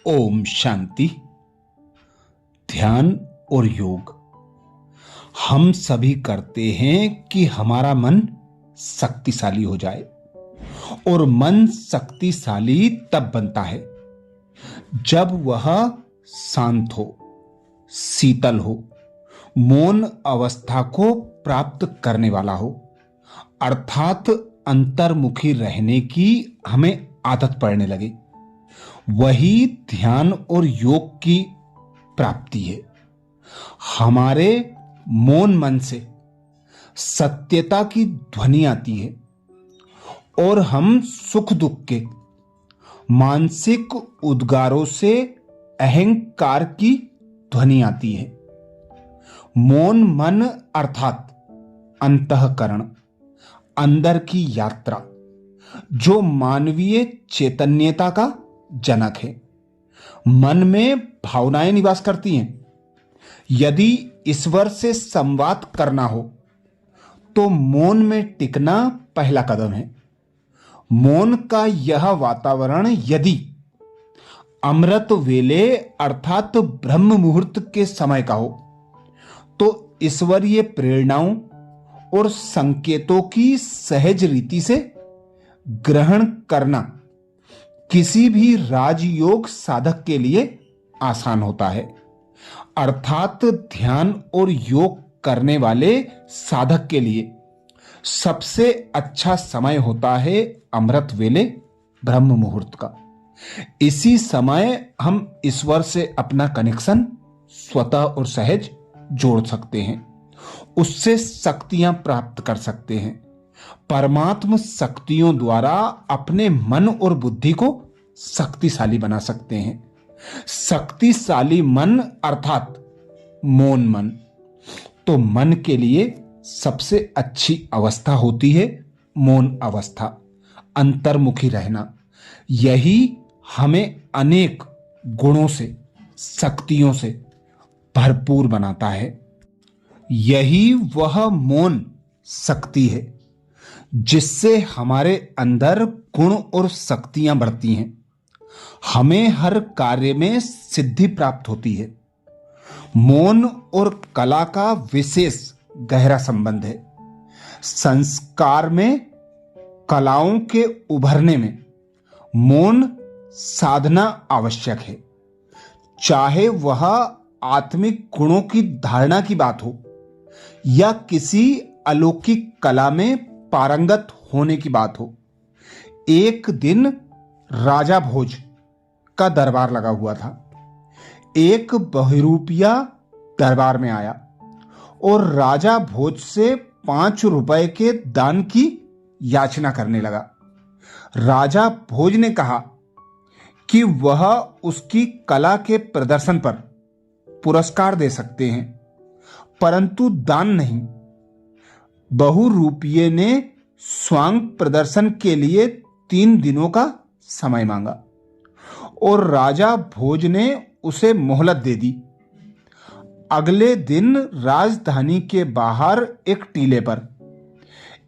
ओम शांति। ध्यान और योग हम सभी करते हैं कि हमारा मन शक्तिशाली हो जाए, और मन शक्तिशाली तब बनता है जब वह शांत हो, शीतल हो, मौन अवस्था को प्राप्त करने वाला हो, अर्थात अंतर्मुखी रहने की हमें आदत पड़ने लगे। वही ध्यान और योग की प्राप्ति है। हमारे मौन मन से सत्यता की ध्वनि आती है और हम सुख दुख के मानसिक उद्गारों से अहंकार की ध्वनि आती है। मौन मन अर्थात अंतःकरण, अंदर की यात्रा, जो मानवीय चैतन्यता का जनक है। मन में भावनाएं निवास करती हैं। यदि ईश्वर से संवाद करना हो तो मौन में टिकना पहला कदम है। मौन का यह वातावरण यदि अमृत वेले अर्थात ब्रह्म मुहूर्त के समय का हो तो ईश्वरीय प्रेरणाओं और संकेतों की सहज रीति से ग्रहण करना किसी भी राजयोग साधक के लिए आसान होता है। अर्थात ध्यान और योग करने वाले साधक के लिए सबसे अच्छा समय होता है अमृत वेले, ब्रह्म मुहूर्त का। इसी समय हम ईश्वर से अपना कनेक्शन स्वतः और सहज जोड़ सकते हैं, उससे शक्तियां प्राप्त कर सकते हैं। परमात्म शक्तियों द्वारा अपने मन और बुद्धि को शक्तिशाली बना सकते हैं। शक्तिशाली मन अर्थात मौन मन। तो मन के लिए सबसे अच्छी अवस्था होती है मौन अवस्था, अंतर्मुखी रहना। यही हमें अनेक गुणों से, शक्तियों से भरपूर बनाता है। यही वह मौन शक्ति है जिससे हमारे अंदर गुण और शक्तियां बढ़ती हैं। हमें हर कार्य में सिद्धि प्राप्त होती है। मौन और कला का विशेष गहरा संबंध है। संस्कार में, कलाओं के उभरने में मौन साधना आवश्यक है। चाहे वह आत्मिक गुणों की धारणा की बात हो या किसी अलौकिक कला में पारंगत होने की बात हो। एक दिन राजा भोज का दरबार लगा हुआ था। एक बहरूपिया दरबार में आया और राजा भोज से 5 रुपए के दान की याचना करने लगा। राजा भोज ने कहा कि वह उसकी कला के प्रदर्शन पर पुरस्कार दे सकते हैं, परंतु दान नहीं। बहुरूपिये ने स्वांग प्रदर्शन के लिए 3 दिनों का समय मांगा और राजा भोज ने उसे मोहलत दे दी। अगले दिन राजधानी के बाहर एक टीले पर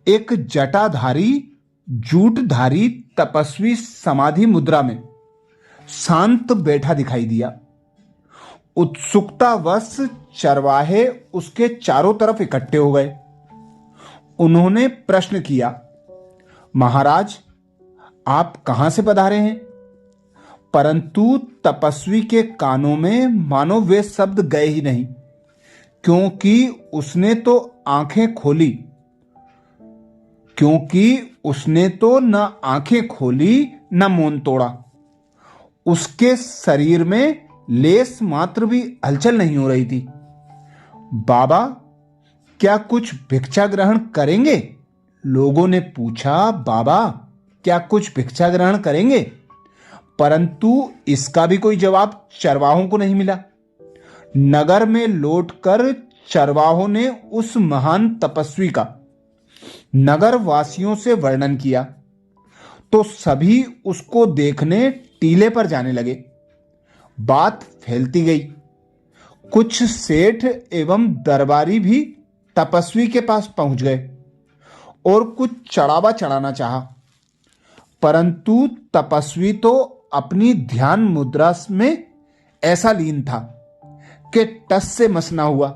एक जटाधारी, जूटधारी तपस्वी समाधि मुद्रा में शांत बैठा दिखाई दिया। उत्सुकतावश चरवाहे उसके चारों तरफ इकट्ठे हो गए। उन्होंने प्रश्न किया, महाराज, आप कहां से पधारे हैं? परंतु तपस्वी के कानों में मानो वे शब्द गए ही नहीं, क्योंकि उसने तो न आंखें खोली न मौन तोड़ा। उसके शरीर में लेस मात्र भी हलचल नहीं हो रही थी। बाबा, क्या कुछ भिक्षा ग्रहण करेंगे? लोगों ने पूछा, बाबा, क्या कुछ भिक्षा ग्रहण करेंगे? परंतु इसका भी कोई जवाब चरवाहों को नहीं मिला। नगर में लौटकर चरवाहों ने उस महान तपस्वी का नगर वासियों से वर्णन किया तो सभी उसको देखने टीले पर जाने लगे। बात फैलती गई। कुछ सेठ एवं दरबारी भी तपस्वी के पास पहुंच गए और कुछ चढ़ावा चढ़ाना चाहा, परंतु तपस्वी तो अपनी ध्यान मुद्रा में ऐसा लीन था कि टस से मस ना हुआ।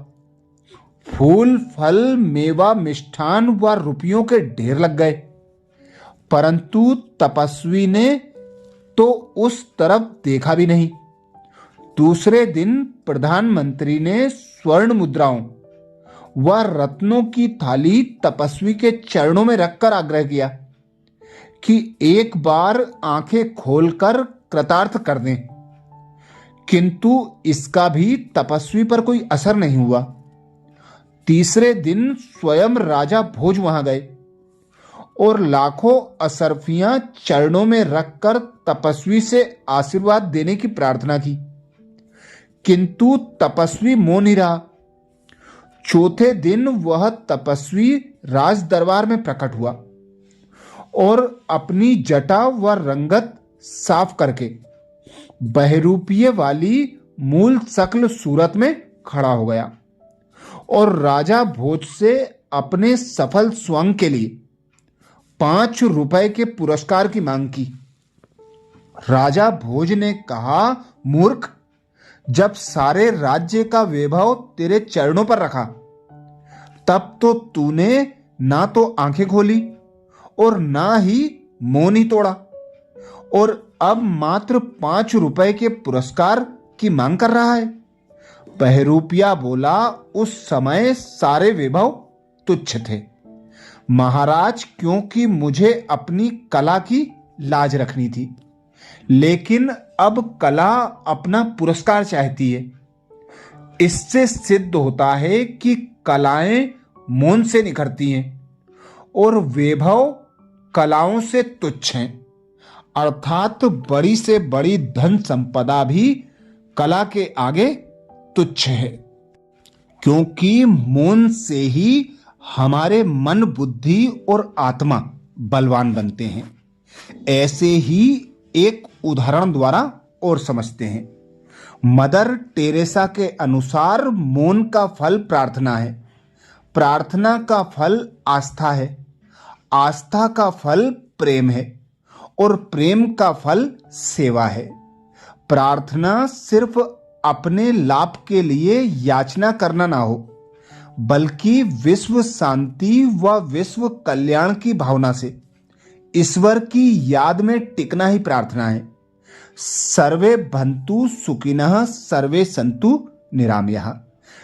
फूल, फल, मेवा, मिष्ठान व रुपयों के ढेर लग गए, परंतु तपस्वी ने तो उस तरफ देखा भी नहीं। दूसरे दिन प्रधानमंत्री ने स्वर्ण मुद्राओं व रत्नों की थाली तपस्वी के चरणों में रखकर आग्रह किया कि एक बार आंखें खोलकर कृतार्थ कर दें, किंतु इसका भी तपस्वी पर कोई असर नहीं हुआ। तीसरे दिन स्वयं राजा भोज वहां गए और लाखों असरफियां चरणों में रखकर तपस्वी से आशीर्वाद देने की प्रार्थना की, किंतु तपस्वी मौन ही रहा। चौथे दिन वह तपस्वी राज दरबार में प्रकट हुआ और अपनी जटा व रंगत साफ करके बहरूपीय वाली मूल शकल सूरत में खड़ा हो गया और राजा भोज से अपने सफल स्वंग के लिए 5 रुपए के पुरस्कार की मांग की। राजा भोज ने कहा, मूर्ख, जब सारे राज्य का वैभव तेरे चरणों पर रखा तब तो तूने ना तो आंखें खोली और ना ही मौन ही तोड़ा, और अब मात्र 5 रुपए के पुरस्कार की मांग कर रहा है। बहरूपिया बोला, उस समय सारे वैभव तुच्छ थे महाराज, क्योंकि मुझे अपनी कला की लाज रखनी थी, लेकिन अब कला अपना पुरस्कार चाहती है। इससे सिद्ध होता है कि कलाएं मौन से निखरती हैं और वैभव कलाओं से तुच्छ हैं, अर्थात बड़ी से बड़ी धन संपदा भी कला के आगे तुच्छ है, क्योंकि मौन से ही हमारे मन, बुद्धि और आत्मा बलवान बनते हैं। ऐसे ही एक उदाहरण द्वारा और समझते हैं। मदर टेरेसा के अनुसार मौन का फल प्रार्थना है, प्रार्थना का फल आस्था है, आस्था का फल प्रेम है और प्रेम का फल सेवा है। प्रार्थना सिर्फ अपने लाभ के लिए याचना करना ना हो, बल्कि विश्व शांति व विश्व कल्याण की भावना से ईश्वर की याद में टिकना ही प्रार्थना है। सर्वे भंतु सुखिनः सर्वे सन्तु निरामयः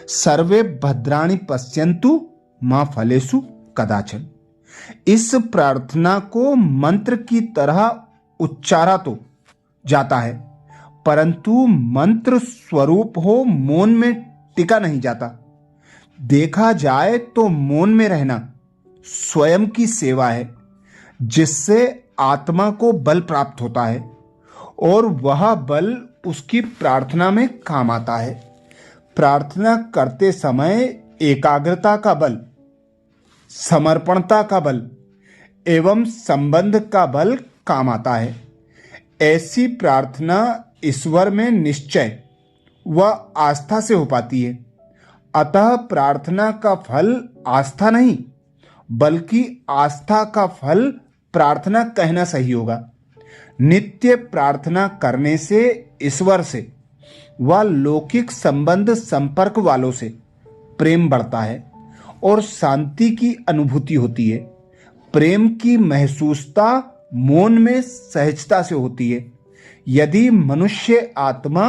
सर्वे भद्राणि पश्यन्तु मा फलेषु कदाचन। इस प्रार्थना को मंत्र की तरह उच्चारा तो जाता है, परंतु मंत्र स्वरूप हो मौन में टिका नहीं जाता। देखा जाए तो मौन में रहना स्वयं की सेवा है, जिससे आत्मा को बल प्राप्त होता है और वह बल उसकी प्रार्थना में काम आता है। प्रार्थना करते समय एकाग्रता का बल, समर्पणता का बल एवं संबंध का बल काम आता है। ऐसी प्रार्थना ईश्वर में निश्चय व आस्था से हो पाती है। अतः प्रार्थना का फल आस्था नहीं, बल्कि आस्था का फल प्रार्थना कहना सही होगा। नित्य प्रार्थना करने से ईश्वर से व लौकिक संबंध संपर्क वालों से प्रेम बढ़ता है और शांति की अनुभूति होती है। प्रेम की महसूसता मौन में सहजता से होती है। यदि मनुष्य आत्मा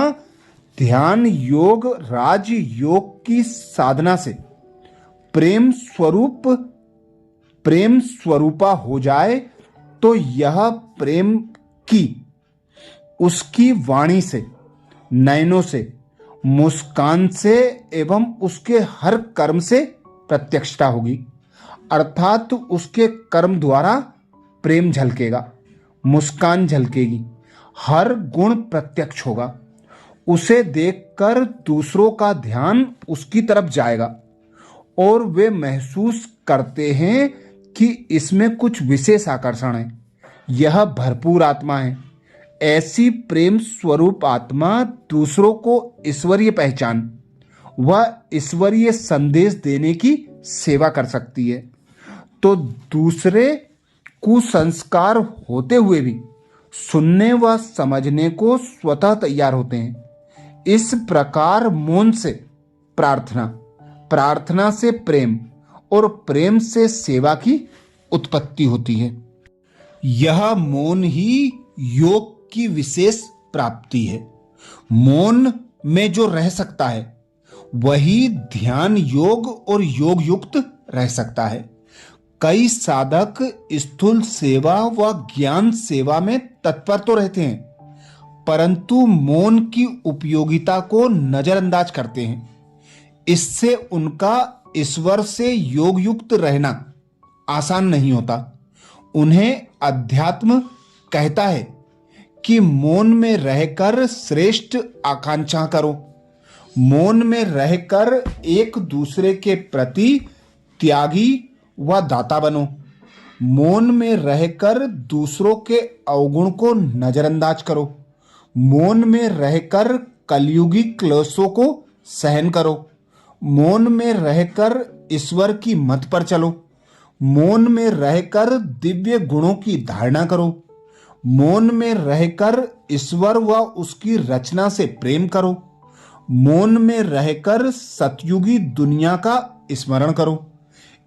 ध्यान योग, राज योग की साधना से प्रेम स्वरूपा हो जाए तो यह प्रेम की उसकी वाणी से, नयनों से, मुस्कान से एवं उसके हर कर्म से प्रत्यक्षता होगी। अर्थात उसके कर्म द्वारा प्रेम झलकेगा, मुस्कान झलकेगी, हर गुण प्रत्यक्ष होगा। उसे देखकर दूसरों का ध्यान उसकी तरफ जाएगा और वे महसूस करते हैं कि इसमें कुछ विशेष आकर्षण है, यह भरपूर आत्मा है। ऐसी प्रेम स्वरूप आत्मा दूसरों को ईश्वरीय पहचान व ईश्वरीय संदेश देने की सेवा कर सकती है। तो दूसरे कुसंस्कार होते हुए भी सुनने व समझने को स्वतः तैयार होते हैं। इस प्रकार मौन से प्रार्थना, प्रार्थना से प्रेम और प्रेम से सेवा की उत्पत्ति होती है। यह मौन ही योग की विशेष प्राप्ति है। मौन में जो रह सकता है वही ध्यान योग और योग युक्त रह सकता है। कई साधक स्थूल सेवा व ज्ञान सेवा में तत्पर तो रहते हैं, परंतु मौन की उपयोगिता को नजरअंदाज करते हैं। इससे उनका ईश्वर से योग युक्त रहना आसान नहीं होता। उन्हें अध्यात्म कहता है कि मौन में रहकर श्रेष्ठ आकांक्षा करो, मौन में रहकर एक दूसरे के प्रति त्यागी व दाता बनो, मौन में रहकर दूसरों के अवगुण को नजरअंदाज करो, मौन में रहकर कलयुगी क्लेशों को सहन करो, मौन में रहकर ईश्वर की मत पर चलो, मौन में रहकर दिव्य गुणों की धारणा करो, मौन में रहकर ईश्वर व उसकी रचना से प्रेम करो, मौन में रहकर सतयुगी दुनिया का स्मरण करो।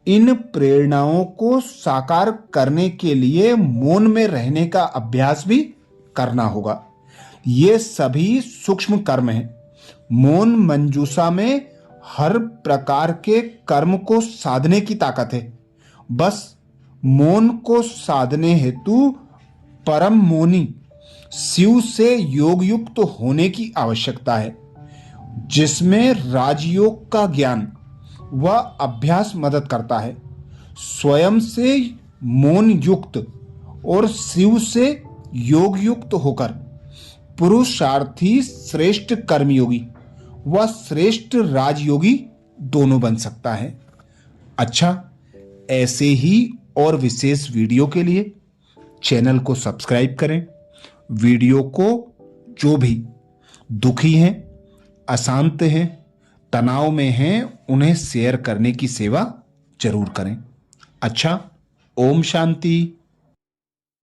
इन प्रेरणाओं को साकार करने के लिए मौन में रहने का अभ्यास भी करना होगा। ये सभी सूक्ष्म कर्म हैं। मौन मंजूषा में हर प्रकार के कर्म को साधने की ताकत है। बस मौन को साधने हेतु परम मौनी शिव से योग युक्त होने की आवश्यकता है, जिसमें राजयोग का ज्ञान व अभ्यास मदद करता है। स्वयं से मौन युक्त और शिव से योग युक्त होकर पुरुषार्थी श्रेष्ठ कर्मयोगी व श्रेष्ठ राजयोगी दोनों बन सकता है। अच्छा, ऐसे ही और विशेष वीडियो के लिए चैनल को सब्सक्राइब करें। वीडियो को जो भी दुखी हैं, अशांत हैं, तनाव में हैं, उन्हें शेयर करने की सेवा जरूर करें। अच्छा, ओम शांति।